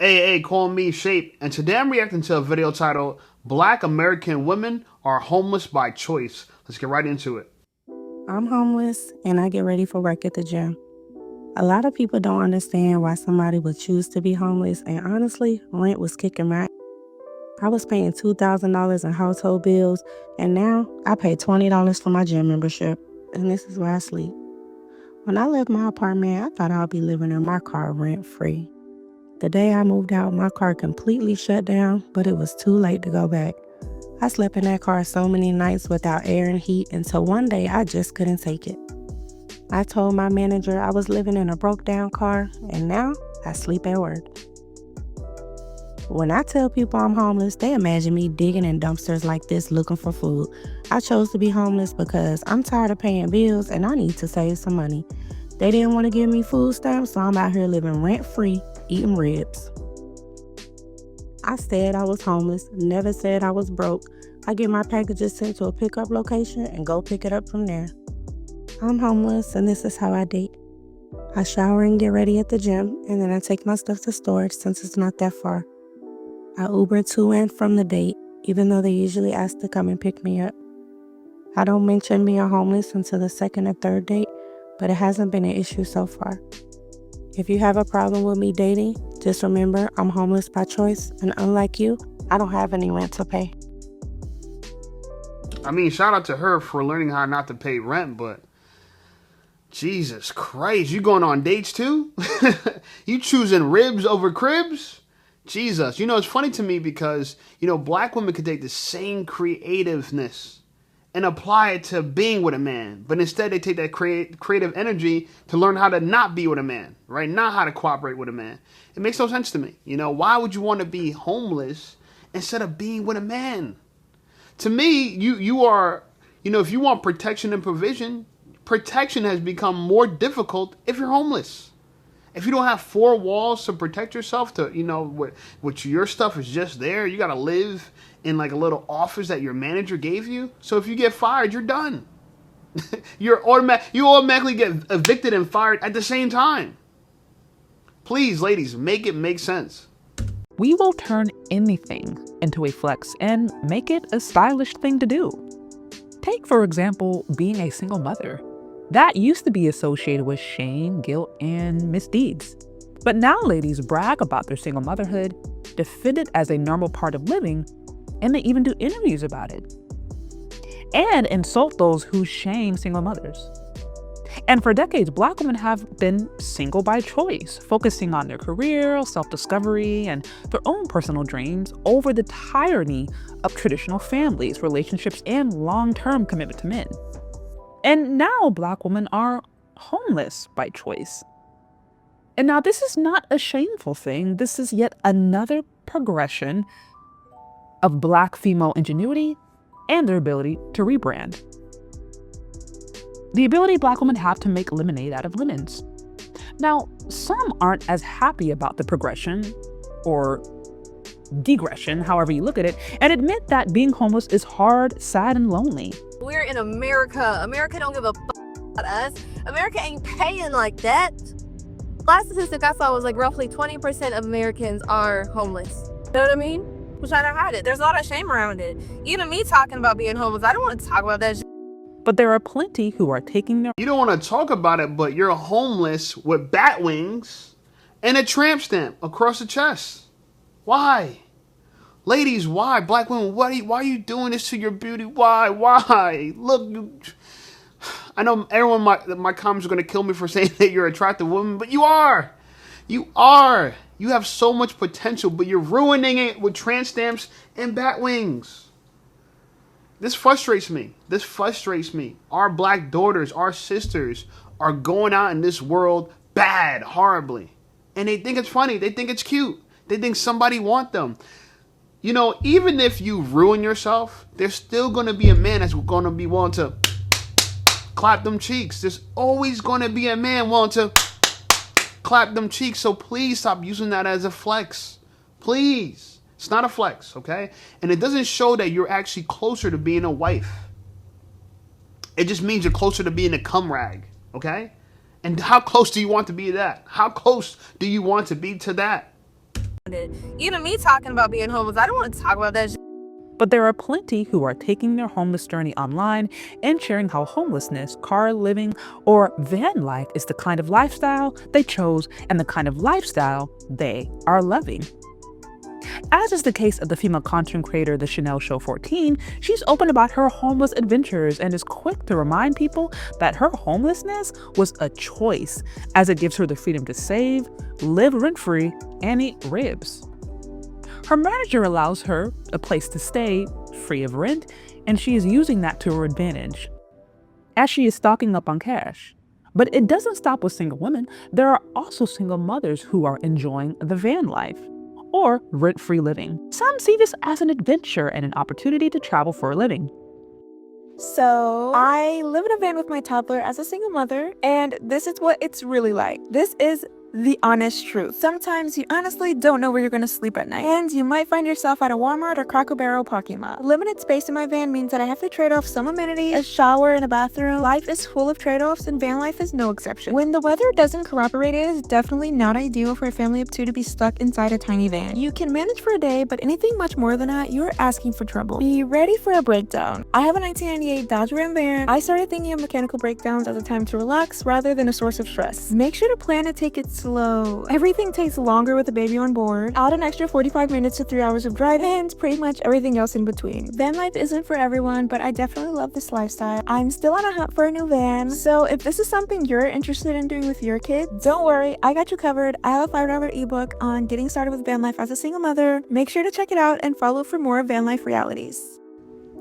Hey, call me Shape, and today I'm reacting to a video titled Black American Women Are Homeless by Choice. Let's get right into it. I'm homeless and I get ready for work at the gym. A lot of people don't understand why somebody would choose to be homeless, and honestly, rent was kicking my ass. I was paying $2,000 in household bills, and now I pay $20 for my gym membership, and this is where I sleep. When I left my apartment, I thought I'd be living in my car rent-free. The day I moved out, my car completely shut down, but it was too late to go back. I slept in that car so many nights without air and heat until one day I just couldn't take it. I told my manager I was living in a broke down car, and now I sleep at work. When I tell people I'm homeless, they imagine me digging in dumpsters like this looking for food. I chose to be homeless because I'm tired of paying bills and I need to save some money. They didn't want to give me food stamps, so I'm out here living rent-free, eating ribs. I said I was homeless, never said I was broke. I get my packages sent to a pickup location and go pick it up from there. I'm homeless and this is how I date. I shower and get ready at the gym, and then I take my stuff to storage since it's not that far. I Uber to and from the date, even though they usually ask to come and pick me up. I don't mention being homeless until the second or third date, but it hasn't been an issue so far. If you have a problem with me dating, just remember I'm homeless by choice, and unlike you, I don't have any rent to pay. I mean, shout out to her for learning how not to pay rent, but Jesus Christ, you going on dates too? You choosing ribs over cribs? Jesus. It's funny to me because, black women could take the same creativeness and apply it to being with a man. But instead they take that creative energy to learn how to not be with a man, right? Not how to cooperate with a man. It makes no sense to me. Why would you want to be homeless instead of being with a man? To me, you are, if you want protection and provision, protection has become more difficult if you're homeless. If you don't have four walls to protect yourself, to which your stuff is just there, you got to live in like a little office that your manager gave you. So if you get fired, you're done. You automatically get evicted and fired at the same time. Please, ladies, make it make sense. We will turn anything into a flex and make it a stylish thing to do. Take, for example, being a single mother. That used to be associated with shame, guilt, and misdeeds. But now ladies brag about their single motherhood, defend it as a normal part of living, and they even do interviews about it. And insult those who shame single mothers. And for decades, Black women have been single by choice, focusing on their career, self-discovery, and their own personal dreams over the tyranny of traditional families, relationships, and long-term commitment to men. And now Black women are homeless by choice. And now this is not a shameful thing. This is yet another progression of Black female ingenuity and their ability to rebrand. The ability Black women have to make lemonade out of lemons. Now, some aren't as happy about the progression or degression, however you look at it, and admit that being homeless is hard, sad, and lonely. We're in America. America don't give a about us. America ain't paying like that. Last statistic I saw was like roughly 20% of Americans are homeless. You know what I mean? We're trying to hide it. There's a lot of shame around it. Even me talking about being homeless, I don't want to talk about that shit. But there are plenty who are taking their... You don't want to talk about it, but you're homeless with bat wings and a tramp stamp across the chest. Why? Ladies, why? Black women, why are you doing this to your beauty? Why? Look, I know everyone, my comments are going to kill me for saying that you're an attractive woman, but you are. You are. You have so much potential, but you're ruining it with tramp stamps and bat wings. This frustrates me. Our black daughters, our sisters are going out in this world bad, horribly. And they think it's funny. They think it's cute. They think somebody want them. Even if you ruin yourself, there's still going to be a man that's going to be willing to clap them cheeks. There's always going to be a man willing to clap them cheeks. So please stop using that as a flex. Please. It's not a flex, okay? And it doesn't show that you're actually closer to being a wife. It just means you're closer to being a cum rag, okay? And how close do you want to be to that? How close do you want to be to that? Even me talking about being homeless, I don't want to talk about that shit. But there are plenty who are taking their homeless journey online and sharing how homelessness, car living, or van life is the kind of lifestyle they chose and the kind of lifestyle they are loving. As is the case of the female content creator, the Chanel Show 14, she's open about her homeless adventures and is quick to remind people that her homelessness was a choice, as it gives her the freedom to save, live rent-free, and eat ribs. Her manager allows her a place to stay, free of rent, and she is using that to her advantage, as she is stocking up on cash. But it doesn't stop with single women. There are also single mothers who are enjoying the van life, or rent-free living. Some see this as an adventure and an opportunity to travel for a living. So, I live in a van with my toddler as a single mother, and this is what it's really like. This is the honest truth. Sometimes you honestly don't know where you're gonna sleep at night, and you might find yourself at a Walmart or Cracker Barrel parking lot. Limited space in my van means that I have to trade off some amenities, a shower and a bathroom. Life is full of trade-offs, and van life is no exception. When the weather doesn't cooperate, it is definitely not ideal for a family of two to be stuck inside a tiny van. You can manage for a day, but anything much more than that, you're asking for trouble. Be ready for a breakdown. I have a 1998 Dodge Ram van. I started thinking of mechanical breakdowns as a time to relax rather than a source of stress. Make sure to plan to take it slow. Everything takes longer with a baby on board. Add an extra 45 minutes to 3 hours of driving, and pretty much everything else in between. Van life isn't for everyone, but I definitely love this lifestyle. I'm still on a hunt for a new van, so if this is something you're interested in doing with your kids, don't worry, I got you covered. I have a $5 ebook on getting started with van life as a single mother. Make sure to check it out and follow for more van life realities.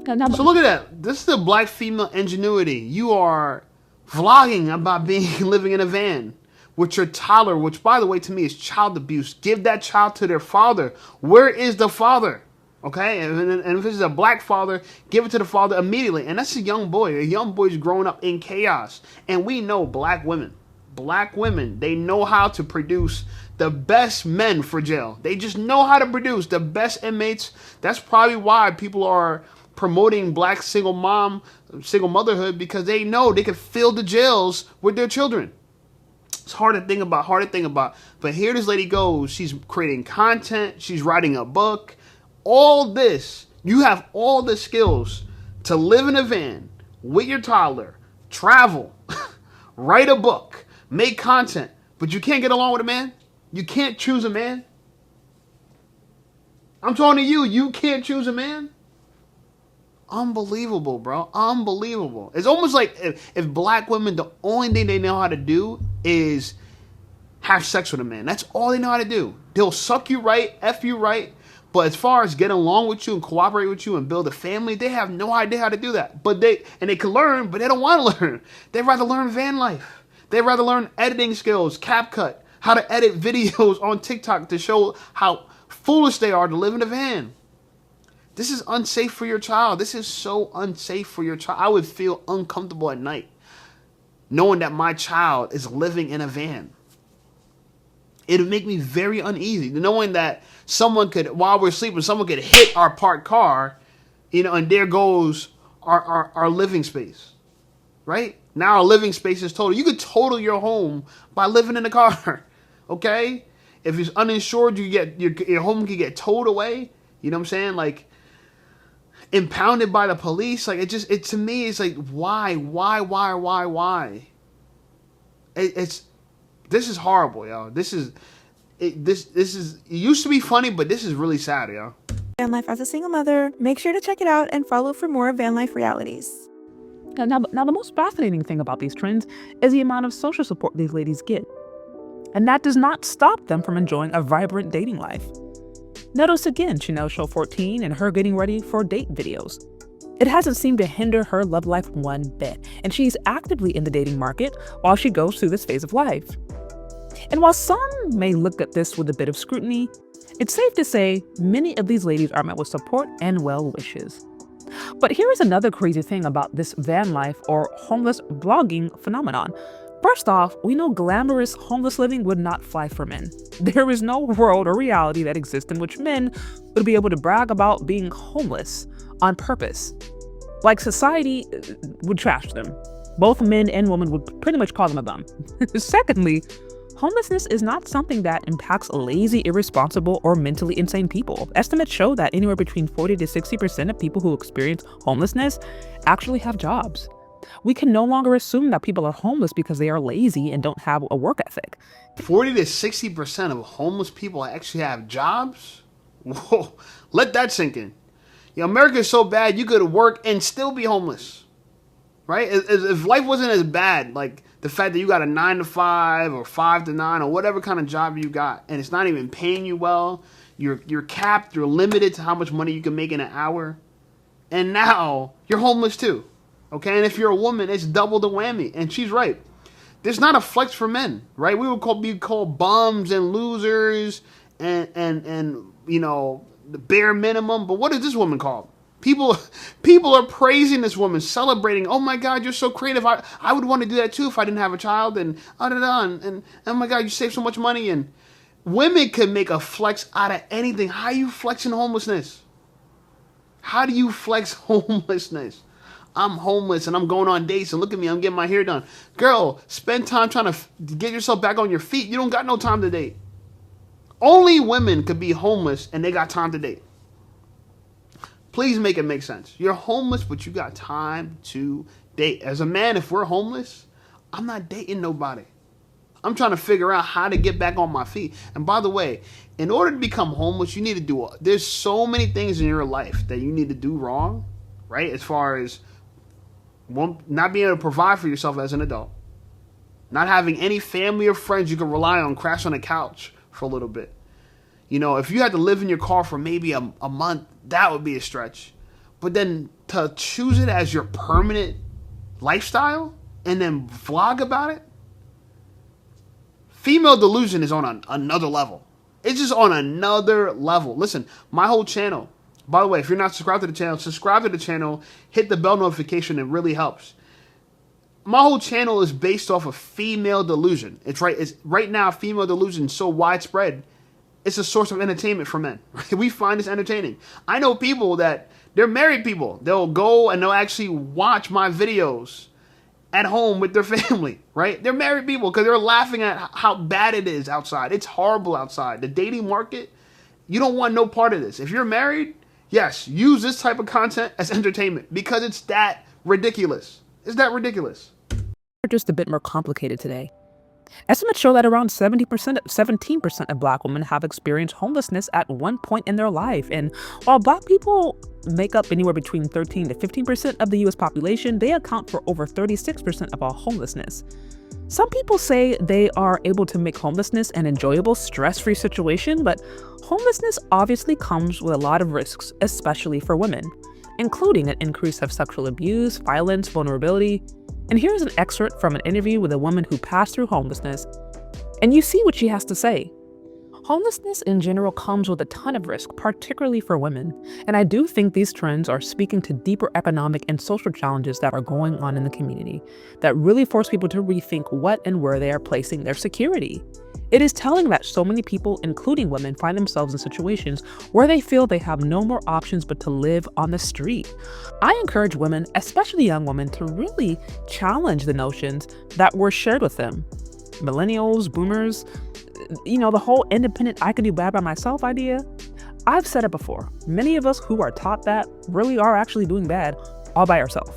So look at that. This is the black female ingenuity. You are vlogging about living in a van with your toddler, which, by the way, to me is child abuse. Give that child to their father. Where is the father? Okay, and if it's a black father, give it to the father immediately. And that's a young boy. A young boy's growing up in chaos. And we know black women, they know how to produce the best men for jail. They just know how to produce the best inmates. That's probably why people are promoting black single motherhood, because they know they can fill the jails with their children. It's hard to think about. But here this lady goes. She's creating content. She's writing a book. All this. You have all the skills to live in a van with your toddler, travel, write a book, make content, but you can't get along with a man? You can't choose a man? I'm talking to you. You can't choose a man? Unbelievable, bro. Unbelievable. It's almost like if black women, the only thing they know how to do is have sex with a man. That's all they know how to do. They'll suck you right, F you right. But as far as getting along with you and cooperate with you and build a family, they have no idea how to do that. But they can learn, but they don't want to learn. They'd rather learn van life. They'd rather learn editing skills, CapCut, how to edit videos on TikTok to show how foolish they are to live in a van. This is unsafe for your child. This is so unsafe for your child. I would feel uncomfortable at night knowing that my child is living in a van. It would make me very uneasy knowing that someone could, while we're sleeping, someone could hit our parked car, and there goes our living space, right? Now our living space is total. You could total your home by living in a car, okay? If it's uninsured, you get your home could get towed away. You know what I'm saying? Like, impounded by the police. Like, it to me, it's like, why? This is horrible, y'all. It used to be funny, but this is really sad, y'all. Van life as a single mother. Make sure to check it out and follow for more van life realities. Now, the most fascinating thing about these trends is the amount of social support these ladies get. And that does not stop them from enjoying a vibrant dating life. Notice again Chanel Show 14 and her getting ready for date videos. It hasn't seemed to hinder her love life one bit, and she's actively in the dating market while she goes through this phase of life. And while some may look at this with a bit of scrutiny, it's safe to say many of these ladies are met with support and well wishes. But here is another crazy thing about this van life or homeless blogging phenomenon. First off, we know glamorous homeless living would not fly for men. There is no world or reality that exists in which men would be able to brag about being homeless on purpose. Like, society would trash them. Both men and women would pretty much call them a bum. Secondly, Homelessness is not something that impacts lazy, irresponsible, or mentally insane people. Estimates show that anywhere between 40 to 60% of people who experience homelessness actually have jobs. We can no longer assume that people are homeless because they are lazy and don't have a work ethic. 40 to 60% of homeless people actually have jobs? Whoa, let that sink in. America is so bad you could work and still be homeless, right? If life wasn't as bad, like the fact that you got a 9 to 5 or 5 to 9 or whatever kind of job you got, and it's not even paying you well, you're capped, you're limited to how much money you can make in an hour, and now you're homeless too, okay? And if you're a woman, it's double the whammy, and she's right. There's not a flex for men, right? We would be called bums and losers and the bare minimum. But what is this woman called? People are praising this woman, celebrating. Oh my God, you're so creative. I would want to do that too if I didn't have a child. And oh my God, you save so much money. And women can make a flex out of anything. How are you flexing homelessness? How do you flex homelessness? I'm homeless and I'm going on dates and look at me, I'm getting my hair done. Girl, spend time trying to get yourself back on your feet. You don't got no time to date. Only women could be homeless and they got time to date. Please make it make sense. You're homeless, but you got time to date. As a man, if we're homeless, I'm not dating nobody. I'm trying to figure out how to get back on my feet. And by the way, in order to become homeless, you need to there's so many things in your life that you need to do wrong, right? As far as not being able to provide for yourself as an adult, not having any family or friends you can rely on, crash on a couch for a little bit. If you had to live in your car for maybe a month, that would be a stretch. But then to choose it as your permanent lifestyle and then vlog about it, female delusion is on another level. It's just on another level. Listen, my whole channel, by the way, if you're not subscribed to the channel, subscribe to the channel, hit the bell notification, it really helps. My whole channel is based off of female delusion. It's right now, female delusion is so widespread, it's a source of entertainment for men. We find this entertaining. I know people that, they're married people. They'll go and they'll actually watch my videos at home with their family, right? They're married people because they're laughing at how bad it is outside. It's horrible outside. The dating market, you don't want no part of this. If you're married, yes, use this type of content as entertainment because it's that ridiculous. It's that ridiculous. Just a bit more complicated today. Estimates show that around 17% of Black women have experienced homelessness at one point in their life. And while Black people make up anywhere between 13 to 15% of the US population, they account for over 36% of all homelessness. Some people say they are able to make homelessness an enjoyable, stress-free situation, but homelessness obviously comes with a lot of risks, especially for women, including an increase of sexual abuse, violence, vulnerability. And here's an excerpt from an interview with a woman who passed through homelessness, and you see what she has to say. Homelessness in general comes with a ton of risk, particularly for women, and I do think these trends are speaking to deeper economic and social challenges that are going on in the community that really force people to rethink what and where they are placing their security. It is telling that so many people, including women, find themselves in situations where they feel they have no more options but to live on the street. I encourage women, especially young women, to really challenge the notions that were shared with them. Millennials, boomers, the whole independent, I can do bad by myself idea. I've said it before. Many of us who are taught that really are actually doing bad all by ourselves.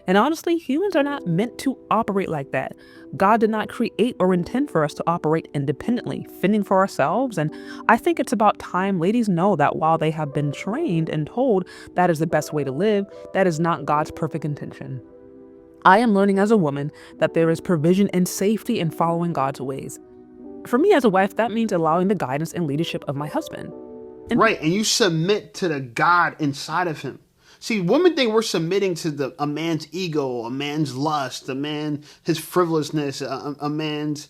And honestly, humans are not meant to operate like that. God did not create or intend for us to operate independently, fending for ourselves. And I think it's about time ladies know that while they have been trained and told that is the best way to live, that is not God's perfect intention. I am learning as a woman that there is provision and safety in following God's ways. For me as a wife, that means allowing the guidance and leadership of my husband. Right, and you submit to the God inside of him. See, women think we're submitting to a man's ego, a man's lust, his frivolousness, a man's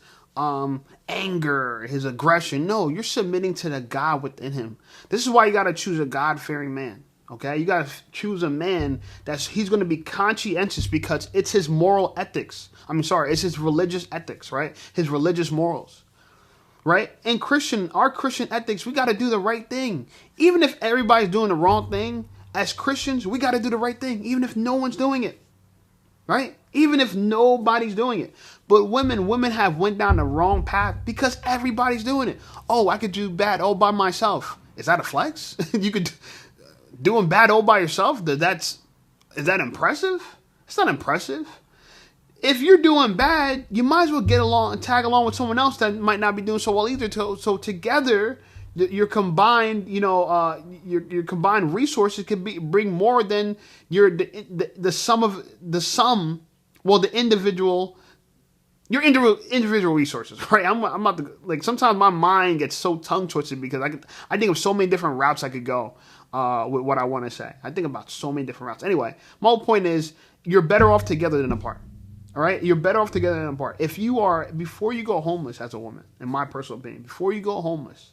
anger, his aggression. No, you're submitting to the God within him. This is why you got to choose a God-fearing man. Okay, you got to choose a man he's going to be conscientious because it's his moral ethics. It's his religious ethics, right? His religious morals, right? And our Christian ethics, we got to do the right thing. Even if everybody's doing the wrong thing, as Christians, we got to do the right thing, even if no one's doing it, right? even if nobody's doing it. But women have went down the wrong path because everybody's doing it. Oh, I could do bad all by myself. Is that a flex? You could doing bad all by yourself? Is that impressive? It's not impressive. If you're doing bad, you might as well get along and tag along with someone else that might not be doing so well either. So together, your combined, your combined resources could bring more than the sum of the individual resources, right? I'm about to, like, sometimes my mind gets so tongue twisted because I think of so many different routes I could go with what I want to say. I think about so many different routes. Anyway, my whole point is you're better off together than apart. All right, you're better off together than apart. Before you go homeless as a woman, in my personal opinion, before you go homeless,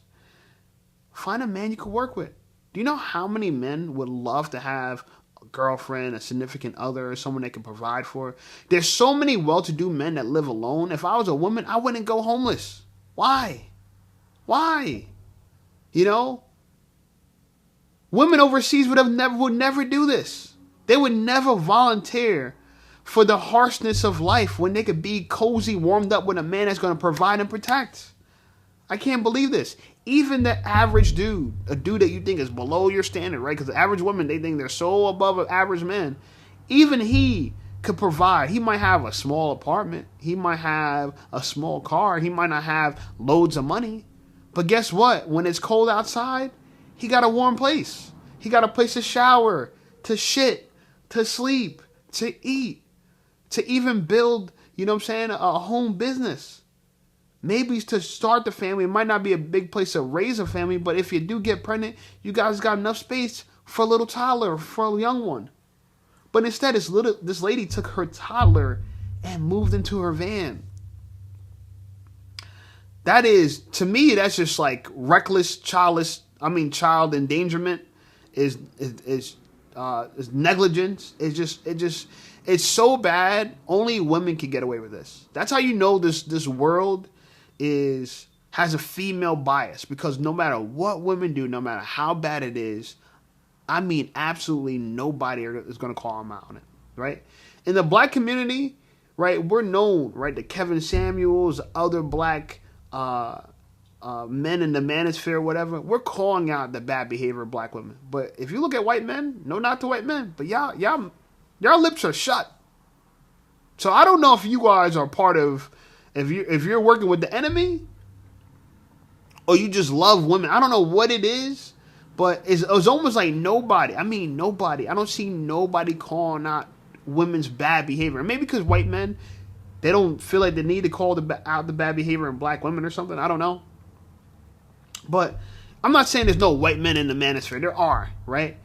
find a man you can work with. Do you know how many men would love to have a girlfriend, a significant other, someone they can provide for? There's so many well-to-do men that live alone. If I was a woman, I wouldn't go homeless. Why? Women overseas would never do this. They would never volunteer for the harshness of life when they could be cozy, warmed up with a man that's going to provide and protect. I can't believe this. Even the average dude, a dude that you think is below your standard, right? Because the average woman, they think they're so above an average man. Even he could provide. He might have a small apartment. He might have a small car. He might not have loads of money. But guess what? When it's cold outside, he got a warm place. He got a place to shower, to shit, to sleep, to eat, to even build, a home business. Maybe to start the family. It might not be a big place to raise a family, but if you do get pregnant, you guys got enough space for a little toddler, for a young one. But instead, this lady took her toddler and moved into her van. That is, to me, that's just like reckless, child endangerment, is negligence. It's so bad. Only women can get away with this. That's how you know this world has a female bias, because no matter what women do, no matter how bad it is, absolutely nobody is going to call them out on it, right? In the black community, right, we're known, right, the Kevin Samuels, other black men in the manosphere, whatever, we're calling out the bad behavior of black women. But if you look at white men, no, not to white men, but y'all lips are shut. So I don't know if you guys are part of, if you're working with the enemy, or you just love women. I don't know what it is, but it's almost like nobody. Nobody. I don't see nobody calling out women's bad behavior. Maybe because white men, they don't feel like they need to call out the bad behavior in black women or something. I don't know. But I'm not saying there's no white men in the manosphere. There are, right?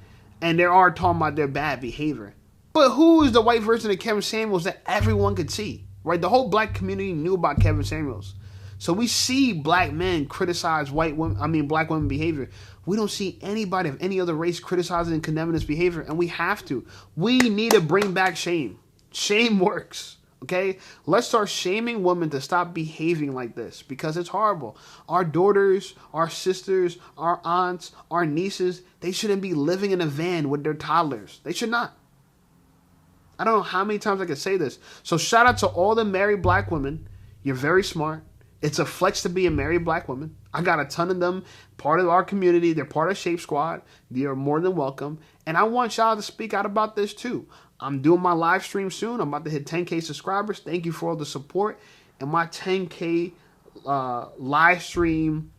And there are talking about their bad behavior. But who is the white version of Kevin Samuels that everyone could see, right? The whole black community knew about Kevin Samuels. So we see black men criticize black women behavior. We don't see anybody of any other race criticizing and condemning this behavior, and we have to. We need to bring back shame. Shame works, okay? Let's start shaming women to stop behaving like this, because it's horrible. Our daughters, our sisters, our aunts, our nieces, they shouldn't be living in a van with their toddlers. They should not. I don't know how many times I can say this. So shout out to all the married black women. You're very smart. It's a flex to be a married black woman. I got a ton of them, part of our community. They're part of Shape Squad. You're more than welcome. And I want y'all to speak out about this too. I'm doing my live stream soon. I'm about to hit 10K subscribers. Thank you for all the support. And my 10K live stream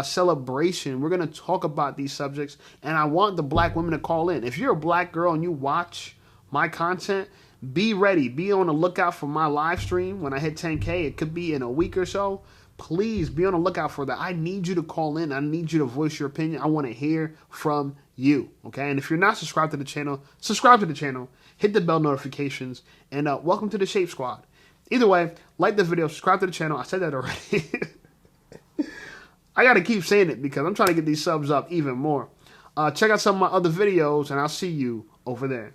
celebration, we're going to talk about these subjects. And I want the black women to call in. If you're a black girl and you watch my content, be ready. Be on the lookout for my live stream when I hit 10K. It could be in a week or so. Please be on the lookout for that. I need you to call in. I need you to voice your opinion. I want to hear from you, okay? And if you're not subscribed to the channel, subscribe to the channel. Hit the bell notifications. And welcome to the Shape Squad. Either way, like the video, subscribe to the channel. I said that already. I got to keep saying it because I'm trying to get these subs up even more. Check out some of my other videos, and I'll see you over there.